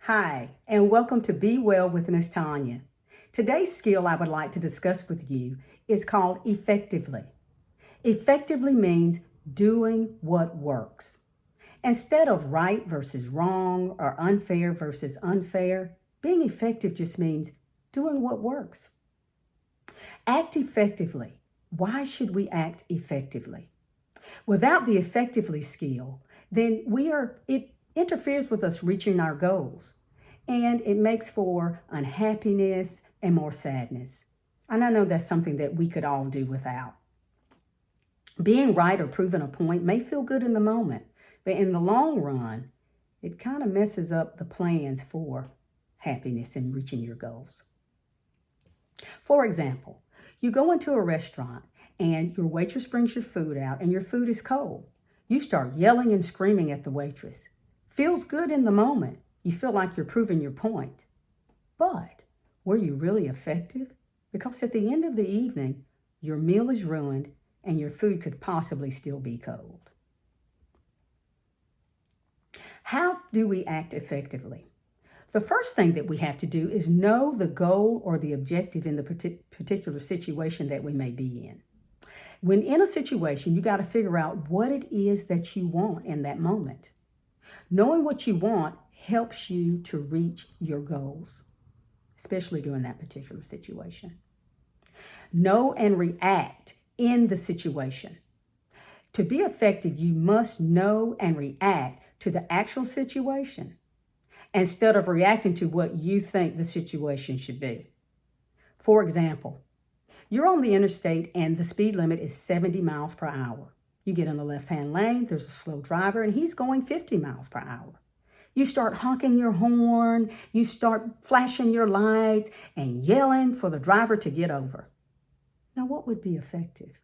Hi, and welcome to Be Well with Miss Tonia. Today's skill I would like to discuss with you is called effectively. Effectively means doing what works. Instead of right versus wrong or unfair versus unfair, being effective just means doing what works. Act effectively. Why should we act effectively? Without the effectively skill, then it interferes with us reaching our goals. And it makes for unhappiness and more sadness. And I know that's something that we could all do without. Being right or proving a point may feel good in the moment, but in the long run, it kind of messes up the plans for happiness and reaching your goals. For example, you go into a restaurant and your waitress brings your food out and your food is cold. You start yelling and screaming at the waitress. Feels good in the moment. You feel like you're proving your point. But were you really effective? Because at the end of the evening, your meal is ruined and your food could possibly still be cold. How do we act effectively? The first thing that we have to do is know the goal or the objective in the particular situation that we may be in. When in a situation, you got to figure out what it is that you want in that moment. Knowing what you want helps you to reach your goals, especially during that particular situation. Know and react in the situation. To be effective, you must know and react to the actual situation instead of reacting to what you think the situation should be. For example, you're on the interstate and the speed limit is 70 miles per hour. You get in the left-hand lane, there's a slow driver, and he's going 50 miles per hour. You start honking your horn, you start flashing your lights and yelling for the driver to get over. Now, what would be effective?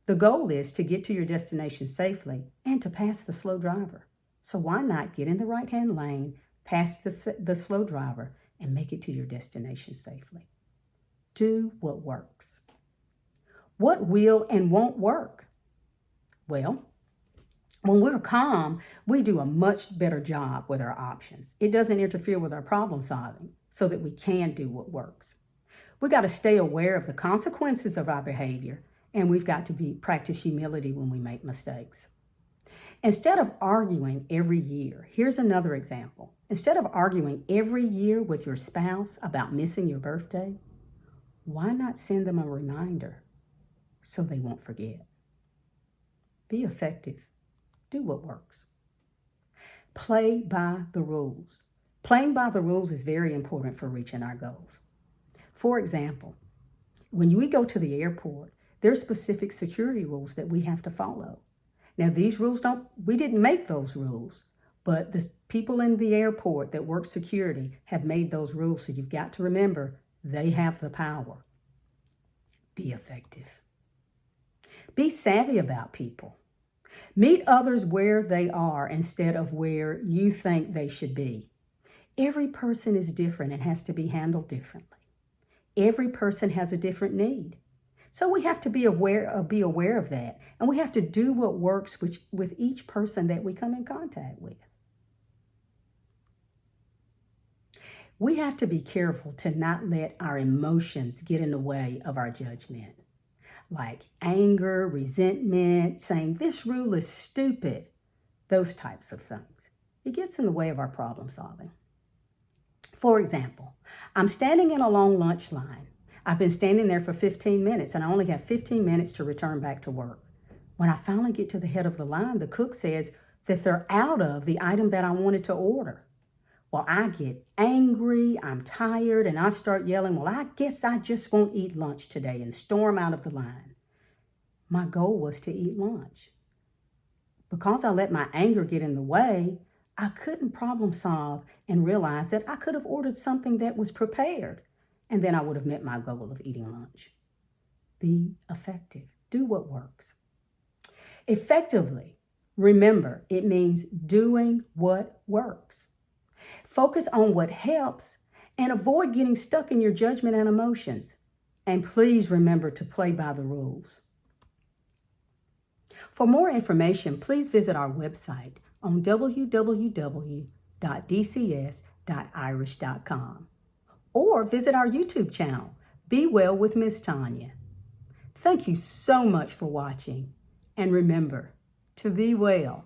The goal is to get to your destination safely and to pass the slow driver. So why not get in the right-hand lane, pass the slow driver, and make it to your destination safely? Do what works. What will and won't work? Well, when we're calm, we do a much better job with our options. It doesn't interfere with our problem solving so that we can do what works. We got to stay aware of the consequences of our behavior, and we've got to practice humility when we make mistakes. Instead of arguing every year, here's another example. Instead of arguing every year with your spouse about missing your birthday, why not send them a reminder so they won't forget? Be effective. Do what works. Play by the rules. Playing by the rules is very important for reaching our goals. For example, when we go to the airport, there are specific security rules that we have to follow. Now, these rules we didn't make those rules, but the people in the airport that work security have made those rules. So you've got to remember, they have the power. Be effective. Be savvy about people. Meet others where they are instead of where you think they should be. Every person is different and has to be handled differently. Every person has a different need. So we have to be aware of that. And we have to do what works with each person that we come in contact with. We have to be careful to not let our emotions get in the way of our judgment. Like anger, resentment, saying this rule is stupid, those types of things. It gets in the way of our problem solving. For example, I'm standing in a long lunch line. I've been standing there for 15 minutes and I only have 15 minutes to return back to work. When I finally get to the head of the line, the cook says that they're out of the item that I wanted to order. Well, I get angry, I'm tired, and I start yelling, well, I guess I just won't eat lunch today, and storm out of the line. My goal was to eat lunch. Because I let my anger get in the way, I couldn't problem solve and realize that I could have ordered something that was prepared, and then I would have met my goal of eating lunch. Be effective. Do what works. Effectively, remember, it means doing what works. Focus on what helps and avoid getting stuck in your judgment and emotions. And please remember to play by the rules. For more information, please visit our website on www.dcs.edu. podcast.irish.com, or visit our YouTube channel, Be Well with Miss Tonia. Thank you so much for watching, and remember to be well.